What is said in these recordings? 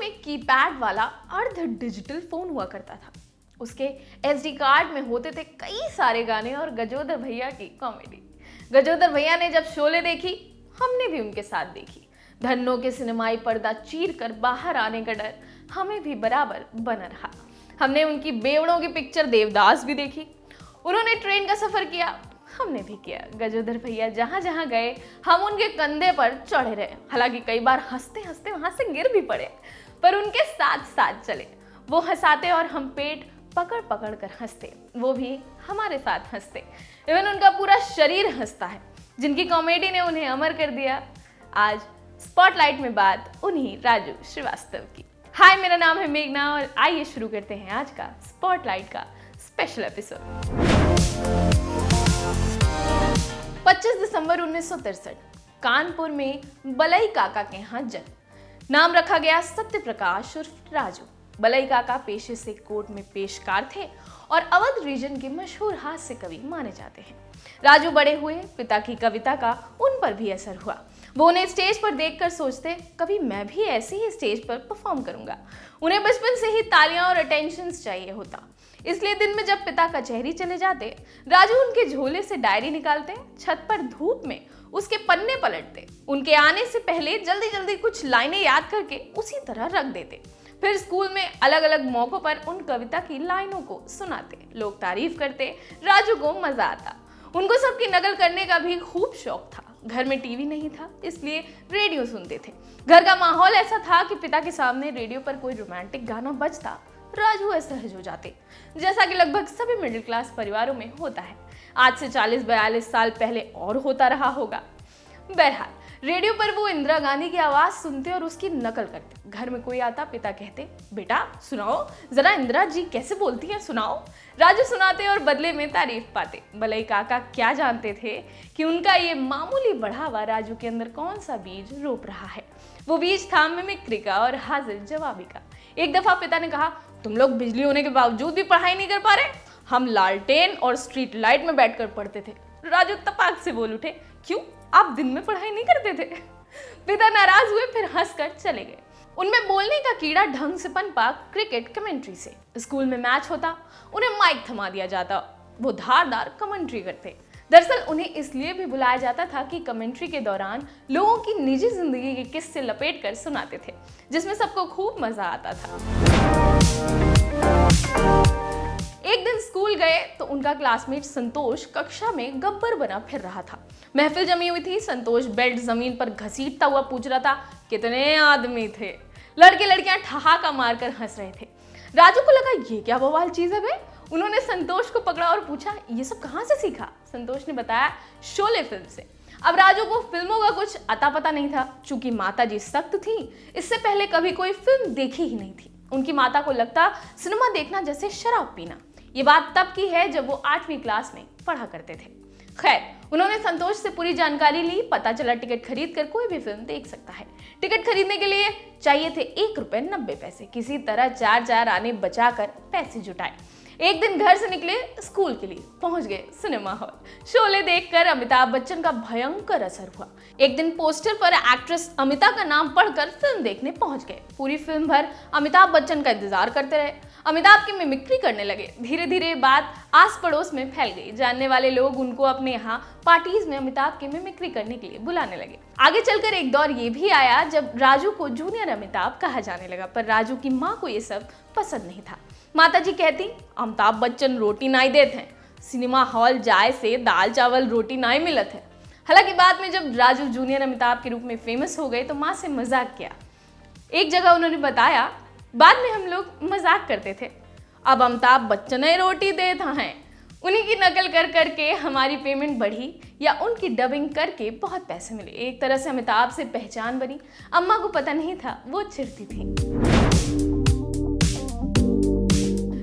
में कीपैड वाला अर्ध डिजिटल फोन हुआ करता था। उसके एसडी कार्ड में होते थे कई सारे गाने और गजोदर भैया की कॉमेडी। गजोदर भैया ने जब शोले देखी, हमने भी उनके साथ देखी। धन्नो के सिनेमाई पर्दा चीर कर बाहर आने का डर हमें भी बराबर बना रहा। हमने उनकी बेवड़ों की पिक्चर देवदास भी देखी। उन्होंने ट्रेन का सफर किया, हमने भी किया। गजोदर भैया जहां जहां गए हम उनके कंधे पर चढ़े रहे। हालांकि कई बार हंसते हंसते वहां से गिर भी पड़े, पर उनके साथ साथ चले। वो हंसाते और हम पेट पकड़ पकड़ कर हंसते, वो भी हमारे साथ हंसते। इवन उनका पूरा शरीर हंसता है। जिनकी कॉमेडी ने उन्हें अमर कर दिया। आज स्पॉटलाइट में बात उन्हीं राजू श्रीवास्तव की। हाय, मेरा नाम है मेघना और आइए शुरू करते हैं आज का स्पॉटलाइट का स्पेशल एपिसोड। 25 दिसंबर 1963 कानपुर में बलई काका के यहाँ जन्म। नाम रखा गया सत्य प्रकाश उर्फ राजू। बलई काका पेशे से कोर्ट में पेशकार थे और अवध रीजन के मशहूर हास्य कवि माने जाते हैं। राजू बड़े हुए, पिता की कविता का उन पर भी असर हुआ। वो उन्हें स्टेज पर देखकर सोचते, कभी मैं भी ऐसे ही स्टेज पर परफॉर्म करूंगा। उन्हें बचपन से ही तालियां और अटेंशन चाहिए होता, इसलिए दिन में जब पिता कचहरी चले जाते, राजू उनके झोले से डायरी निकालते, छत पर धूप में उसके पन्ने पलटते, उनके आने से पहले जल्दी जल्दी कुछ लाइनें याद करके उसी तरह रख देते। फिर स्कूल में अलग अलग मौकों पर उन कविता की लाइनों को सुनाते। लोग तारीफ करते, राजू को मजा आता। उनको सबकी नकल करने का भी खूब शौक था। घर में टीवी नहीं था, इसलिए रेडियो सुनते थे। घर का माहौल ऐसा था कि पिता के सामने रेडियो पर कोई रोमांटिक गाना बजता, राजू असहज हो जाते, जैसा कि लगभग सभी मिडिल क्लास परिवारों में होता है। आज से 40-42 साल पहले और होता रहा होगा। बहरहाल, रेडियो पर वो इंदिरा गांधी की आवाज सुनते और उसकी नकल करते। घर में कोई आता, पिता कहते, बेटा सुनाओ जरा, इंदिरा जी कैसे बोलती हैं, सुनाओ। राजू सुनाते और बदले में तारीफ पाते। बलई काका क्या जानते थे कि उनका ये मामूली बढ़ावा राजू के अंदर कौन सा बीज रोप रहा है। वो बीज था मिमिक्री का और हाजिर जवाबी का। एक दफा पिता ने कहा, तुम लोग बिजली होने के बावजूद भी पढ़ाई नहीं कर पा रहे? हम लालटेन और स्ट्रीट लाइट में बैठकर पढ़ते थे। राजू तपाक से बोल उठे, क्यों, आप दिन में पढ़ाई नहीं करते थे? पिता नाराज हुए, फिर हंसकर चले गए। उनमें बोलने का कीड़ा ढंग से पनपा क्रिकेट कमेंट्री से। स्कूल में मैच होता, उन्हें माइक थमा दिया जाता, वो धारदार कमेंट्री करते। दरअसल उन्हें इसलिए भी बुलाया जाता था कि कमेंट्री के दौरान लोगों की निजी जिंदगी के किस्से लपेटकर सुनाते थे, जिसमें सबको खूब मजा आता था। एक दिन स्कूल गए तो उनका क्लासमेट संतोष कक्षा में गब्बर बना फिर रहा था। महफिल जमी हुई थी। संतोष बेल्ट जमीन पर घसीटता हुआ पूछ रहा था, कितने आदमी थे? लड़के लड़कियां ठहाका मारकर हंस रहे थे। राजू को लगा, ये क्या बवाल चीज है बे? उन्होंने संतोष को पकड़ा और पूछा, ये सब कहां से सीखा? संतोष ने बताया, शोले फिल्म से। अब राजू को फिल्मों का कुछ अता पता नहीं था। चूंकि माताजी सख्त थी, इससे पहले कभी कोई फिल्म देखी ही नहीं थी। उनकी माता को लगता सिनेमा देखना जैसे शराब पीना। ये बात तब की है जब वो 8वीं क्लास में पढ़ा करते थे। खैर, उन्होंने संतोष से पूरी जानकारी ली। पता चला टिकट खरीद कर कोई भी फिल्म देख सकता है। टिकट खरीदने के लिए चाहिए थे 1 रुपए 90 पैसे। किसी तरह 4 आने बचाकर पैसे जुटाए। एक दिन घर से निकले, स्कूल के लिए पहुंच गए सिनेमा हॉल। शोले देखकर अमिताभ बच्चन का भयंकर असर हुआ। एक दिन पोस्टर पर एक्ट्रेस अमिता का नाम पढ़कर फिल्म देखने पहुंच गए। पूरी फिल्म भर अमिताभ बच्चन का इंतजार करते रहे। अमिताभ की मिमिक्री करने लगे। धीरे धीरे बात आस पड़ोस में फैल गई। जानने वाले लोग उनको अपने यहाँ पार्टीज में अमिताभ की मिमिक्री करने के लिए बुलाने लगे। आगे चलकर एक दौर ये भी आया जब राजू को जूनियर अमिताभ कहा जाने लगा, पर राजू की माँ को ये सब पसंद नहीं था। माताजी कहती, अमिताभ बच्चन रोटी नाई देते हैं, सिनेमा हॉल जाए से दाल चावल रोटी नाई मिलत है। हालांकि बाद में जब राजू जूनियर अमिताभ के रूप में फेमस हो गए तो माँ से मजाक किया। एक जगह उन्होंने बताया, बाद में हम लोग मजाक करते थे, अब अमिताभ बच्चन ही रोटी देता है। उन्हीं की नकल कर करके हमारी पेमेंट बढ़ी या उनकी डबिंग करके बहुत पैसे मिले। एक तरह से अमिताभ से पहचान बनी। अम्मा को पता नहीं था, वो चिढ़ती थी।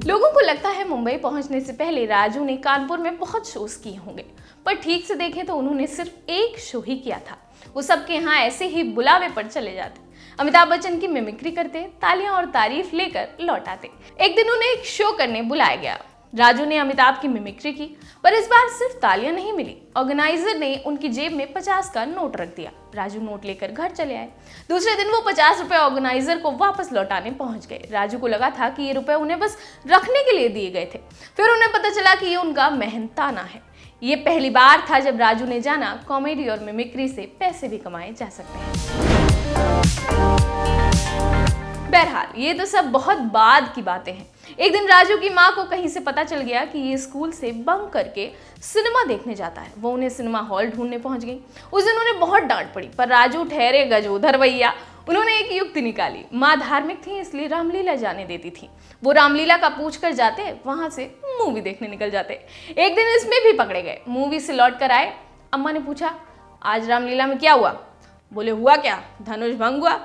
लोगों को लगता है मुंबई पहुंचने से पहले राजू ने कानपुर में बहुत शोज किए होंगे, पर ठीक से देखें तो उन्होंने सिर्फ एक शो ही किया था। वो सबके यहाँ ऐसे ही बुलावे पर चले जाते, अमिताभ बच्चन की मिमिक्री करते, तालियां और तारीफ लेकर लौट आते। एक दिन उन्हें एक शो करने बुलाया गया। राजू ने अमिताभ की मिमिक्री की, पर इस बार सिर्फ तालियां नहीं मिली। ऑर्गेनाइजर ने उनकी जेब में 50 का नोट रख दिया। राजू नोट लेकर घर चले आए। दूसरे दिन वो 50 रुपए ऑर्गेनाइजर को वापस लौटाने पहुंच गए। राजू को लगा था कि ये रुपए उन्हें बस रखने के लिए दिए गए थे। फिर उन्हें पता चला कि ये उनका मेहनताना है। ये पहली बार था जब राजू ने जाना कॉमेडी और मिमिक्री से पैसे भी कमाए जा सकते हैं। बहरहाल ये तो सब बहुत बाद की बातें हैं। एक दिन राजू की माँ को कहीं से पता चल गया कि ये स्कूल से बंक करके सिनेमा देखने जाता है। वो उन्हें सिनेमा हॉल ढूंढने पहुंच गई। उस दिन उन्हें बहुत डांट पड़ी, पर राजू ठहरे गजोधर भैया। उन्होंने एक युक्ति निकाली। माँ धार्मिक थी, इसलिए रामलीला जाने देती थी। वो रामलीला का पूछ कर जाते, वहां से मूवी देखने निकल जाते। एक दिन इसमें भी पकड़े गए। मूवी से लौट कर आए। अम्मा ने पूछा, आज रामलीला में क्या हुआ? बोले, हुआ क्या, धनुष भंग हुआ।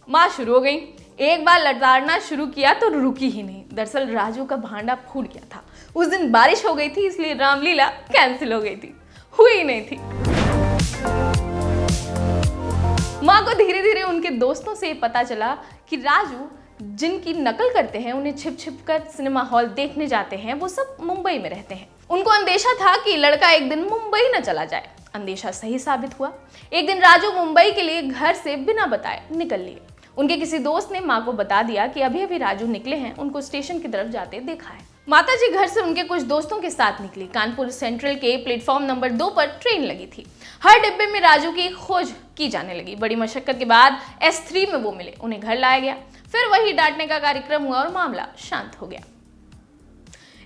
माँ शुरू हो गई। एक बार लताड़ना शुरू किया तो रुकी ही नहीं। दरअसल राजू का भांडा फूट गया था। उस दिन बारिश हो गई थी, इसलिए रामलीला कैंसिल हो गई थी, हुई ही नहीं थी। माँ को धीरे धीरे उनके दोस्तों से पता चला कि राजू जिनकी नकल करते हैं, उन्हें छिप छिप कर सिनेमा हॉल देखने जाते हैं, वो सब मुंबई में रहते हैं। उनको अंदेशा था कि लड़का एक दिन मुंबई न चला जाए। अंदेशा सही साबित हुआ। एक दिन राजू मुंबई के लिए घर से बिना बताए निकल लिए। उनके किसी दोस्त ने माँ को बता दिया कि अभी अभी राजू निकले हैं, उनको स्टेशन की तरफ जाते देखा है। माताजी घर से उनके कुछ दोस्तों के साथ निकली। कानपुर सेंट्रल के प्लेटफॉर्म नंबर 2 पर ट्रेन लगी थी। हर डिब्बे में राजू की खोज की जाने लगी। बड़ी मशक्कत के बाद S3 में वो मिले। उन्हें घर लाया गया। फिर वही डांटने का कार्यक्रम हुआ और मामला शांत हो गया।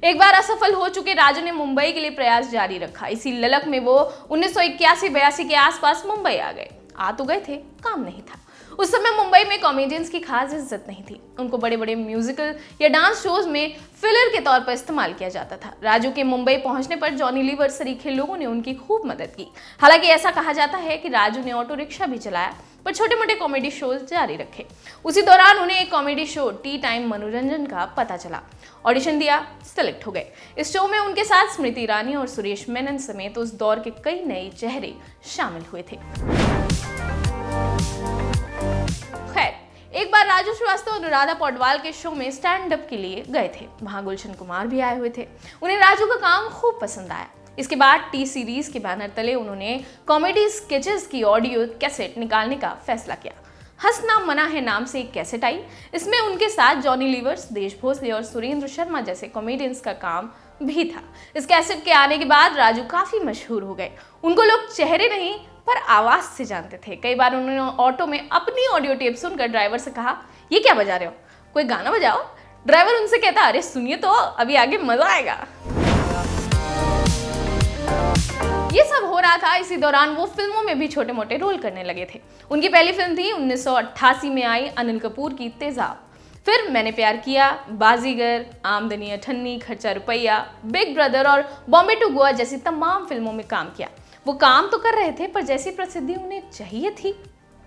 एक बार असफल हो चुके राजू ने मुंबई के लिए प्रयास जारी रखा। इसी ललक में वो 1981-82 के आसपास मुंबई आ गए। आ तो गए थे, काम नहीं था। उस समय मुंबई में कॉमेडियंस की खास इज्जत नहीं थी। उनको बड़े बड़े म्यूजिकल या डांस शोज में फिलर के तौर पर इस्तेमाल किया जाता था। राजू के मुंबई पहुंचने पर जॉनी लीवर सरीखे लोगों ने उनकी खूब मदद की। हालांकि ऐसा कहा जाता है कि राजू ने ऑटो रिक्शा भी चलाया, पर छोटे मोटे कॉमेडी शोज जारी रखे। उसी दौरान उन्हें एक कॉमेडी शो टी टाइम मनोरंजन का पता चला। ऑडिशन दिया, सेलेक्ट हो गए। इस शो में उनके साथ स्मृति ईरानी और सुरेश मेनन समेत उस दौर के कई नए चेहरे शामिल हुए थे। खैर, एक बार राजू श्रीवास्तव और अनुराधा पौडवाल के शो में स्टैंड अप के लिए गए थे। वहां गुलशन कुमार भी आए हुए थे। उन्हें राजू का काम खूब पसंद आया। इसके बाद टी सीरीज के बैनर तले उन्होंने कॉमेडी स्केचेस की ऑडियो कैसेट निकालने का फैसला किया। हंसना मना है नाम से एक कैसेट आई। इसमें उनके साथ जॉनी लीवर्स, देश भोसले और सुरेंद्र शर्मा जैसे कॉमेडियंस का काम भी था। इस कैसेट के आने के बाद राजू काफी मशहूर हो गए। उनको लोग चेहरे नहीं पर आवाज से जानते थे। कई बार उन्होंने ऑटो में अपनी ऑडियो टेप सुनकर ड्राइवर से कहा, ये क्या बजा रहे हो, कोई गाना बजाओ। ड्राइवर उनसे कहता, अरे सुनिए तो, अभी आगे मजा आएगा। ये सब हो रहा था, इसी दौरान वो फिल्मों में भी छोटे मोटे रोल करने लगे थे। उनकी पहली फिल्म थी 1988 में आई अनिल कपूर की तेजाब। फिर मैंने प्यार किया, बाजीगर, आमदनी अठन्नी, खर्चा रुपया, बिग ब्रदर और बॉम्बे टू गोवा जैसी तमाम फिल्मों में काम किया। वो काम तो कर रहे थे, पर जैसी प्रसिद्धि उन्हें चाहिए थी,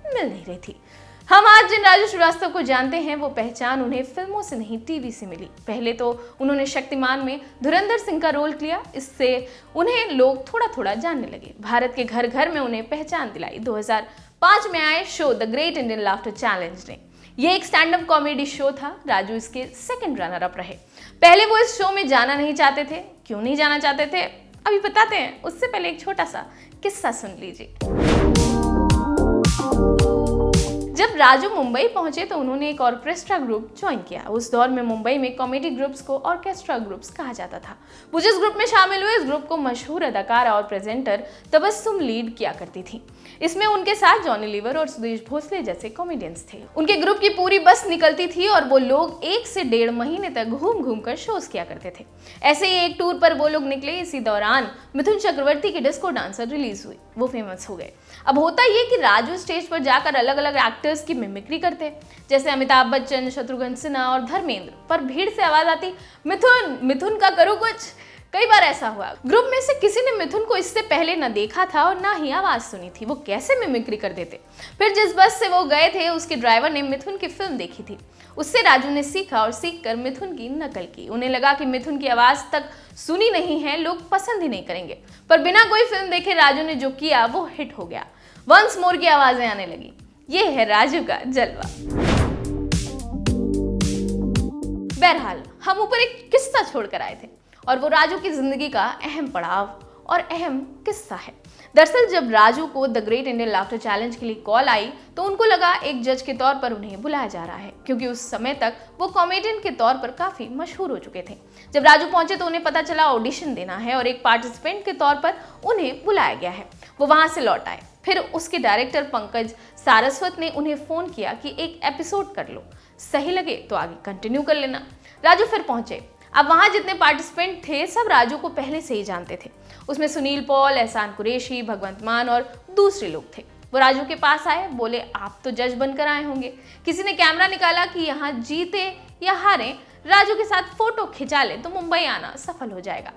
मिल नहीं रही थी। हम आज जिन राजू श्रीवास्तव को जानते हैं, वो पहचान उन्हें फिल्मों से नहीं, टीवी से मिली। पहले तो उन्होंने शक्तिमान में धुरंधर सिंह का रोल किया। इससे उन्हें लोग थोड़ा थोड़ा जानने लगे। भारत के घर घर में उन्हें पहचान दिलाई 2005 में आए show the great Indian laughter challenge ने। ये एक स्टैंड अप कॉमेडी शो था। राजू इसके सेकंड रनर अप रहे। पहले वो इस शो में जाना नहीं चाहते थे। क्यों नहीं जाना चाहते थे, अभी बताते हैं। उससे पहले एक छोटा सा किस्सा सुन लीजिए। जब राजू मुंबई पहुंचे तो उन्होंने एक ऑर्केस्ट्रा ग्रुप ज्वाइन किया। उस दौर में मुंबई में कॉमेडी ग्रुप्स को ऑर्केस्ट्रा ग्रुप्स कहा जाता था। वो जिस ग्रुप में शामिल हुए, इस ग्रुप को मशहूर अदाकारा और प्रेजेंटर तबस्सुम लीड किया करती थी। इसमें उनके साथ जॉनी लीवर और सुदेश भोसले जैसे कॉमेडियंस थे। उनके ग्रुप की पूरी बस निकलती थी और वो लोग 1 से 1.5 महीने तक घूम घूम कर शोज किया करते थे। ऐसे ही एक टूर पर वो लोग निकले। इसी दौरान मिथुन चक्रवर्ती की डिस्को डांसर रिलीज हुई। वो फेमस हो गए। अब होता ये कि राजू स्टेज पर जाकर अलग अलग एक्टर्स की मिमिक्री करते, जैसे अमिताभ बच्चन, शत्रुघ्न सिन्हा और धर्मेंद्र। पर भीड़ से आवाज आती, मिथुन मिथुन का करो कुछ। कई बार ऐसा हुआ, ग्रुप में से किसी ने मिथुन को इससे पहले न देखा था और ना ही आवाज सुनी थी। वो कैसे मिमिक्री कर देते। फिर जिस बस से वो गए थे, उसके ड्राइवर ने मिथुन की फिल्म देखी थी। उससे राजू ने सीखा और सीखकर मिथुन की नकल की। उन्हें लगा कि मिथुन की आवाज तक सुनी नहीं है, लोग पसंद ही नहीं करेंगे। पर बिना कोई फिल्म देखे राजू ने जो किया वो हिट हो गया। वंस मोर की आवाजें आने लगी। ये है राजू का जलवा। बहरहाल हम ऊपर एक किस्सा छोड़कर आए थे। और वो राजू की जिंदगी का अहम पड़ाव और अहम किस्सा है। दरअसल जब राजू को the great Indian laughter challenge के लिए कॉल आई तो उनको लगा एक जज के तौर पर उन्हें बुलाया जा रहा है, क्योंकि उस समय तक वो कॉमेडियन के तौर पर काफी मशहूर हो चुके थे। जब राजू पहुंचे तो उन्हें पता चला ऑडिशन देना है और एक पार्टिसिपेंट के तौर पर उन्हें बुलाया गया है। वो वहां से लौट आए। फिर उसके डायरेक्टर पंकज सारस्वत ने उन्हें फोन किया कि एक एपिसोड कर लो, सही लगे तो आगे कंटिन्यू कर लेना। राजू फिर पहुंचे। अब वहां जितने पार्टिसिपेंट थे सब राजू को पहले से ही जानते थे। उसमें सुनील पॉल, एहसान कुरैशी, भगवंत मान और दूसरे लोग थे। वो राजू के पास आए, बोले आप तो जज बनकर आए होंगे, किसी ने कैमरा निकाला कि यहाँ जीते या हारे राजू के साथ फोटो खिंचा ले तो मुंबई आना सफल हो जाएगा।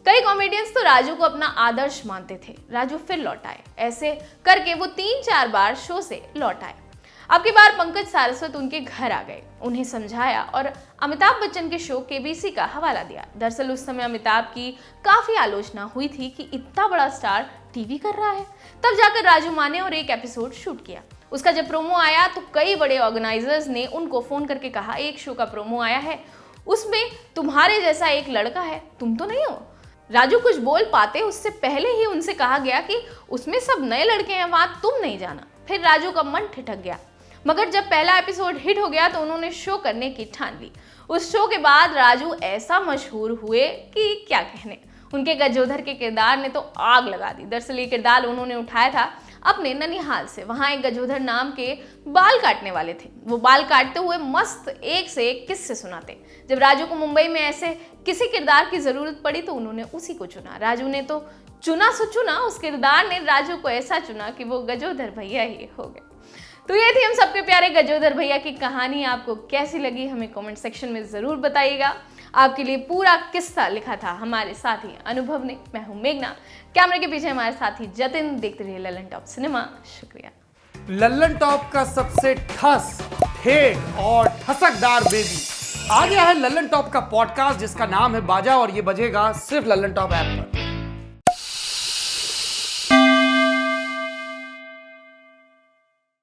कई कॉमेडियंस तो राजू को अपना आदर्श मानते थे। राजू फिर लौट आए। ऐसे करके वो 3-4 बार शो से लौट आए। अब की बार पंकज सारस्वत उनके घर आ गए, उन्हें समझाया और अमिताभ बच्चन के शो केबीसी का हवाला दिया। दरअसल उस समय अमिताभ की काफी आलोचना हुई थी कि इतना बड़ा स्टार टीवी कर रहा है। तब जाकर राजू माने और एक एपिसोड शूट किया। उसका जब प्रोमो आया तो कई बड़े ऑर्गेनाइजर्स ने उनको फोन करके कहा एक शो का प्रोमो आया है, उसमें तुम्हारे जैसा एक लड़का है, तुम तो नहीं हो। राजू कुछ बोल पाते उससे पहले ही उनसे कहा गया कि उसमें सब नए लड़के हैं, वहां तुम नहीं जाना। फिर राजू का मन ठिठक गया, मगर जब पहला एपिसोड हिट हो गया तो उन्होंने शो करने की ठान ली। उस शो के बाद राजू ऐसा मशहूर हुए कि क्या कहने। उनके गजोधर के किरदार ने तो आग लगा दी। दरअसल ये किरदार उन्होंने उठाया था अपने ननिहाल से। वहां एक गजोधर नाम के बाल काटने वाले थे। वो बाल काटते हुए मस्त एक से एक किस्से सुनाते। जब राजू को मुंबई में ऐसे किसी किरदार की जरूरत पड़ी तो उन्होंने उसी को चुना। राजू ने तो चुना सो चुना, उस किरदार ने राजू को ऐसा चुना कि वो गजोधर भैया ही हो गए। तो ये थी हम सबके प्यारे गजोधर भैया की कहानी। आपको कैसी लगी हमें कमेंट सेक्शन में जरूर बताइएगा। आपके लिए पूरा किस्सा लिखा था हमारे साथी अनुभव ने। मैं हूं मेघना, कैमरे के पीछे हमारे साथी जतिन। देखते रहिए लल्लन टॉप सिनेमा। शुक्रिया। लल्लन टॉप का सबसे ठस, ठेठ और ठसकदार बेबी आ गया है लल्लन टॉप का पॉडकास्ट, जिसका नाम है बाजा, और ये बजेगा सिर्फ लल्लन टॉप ऐप पर।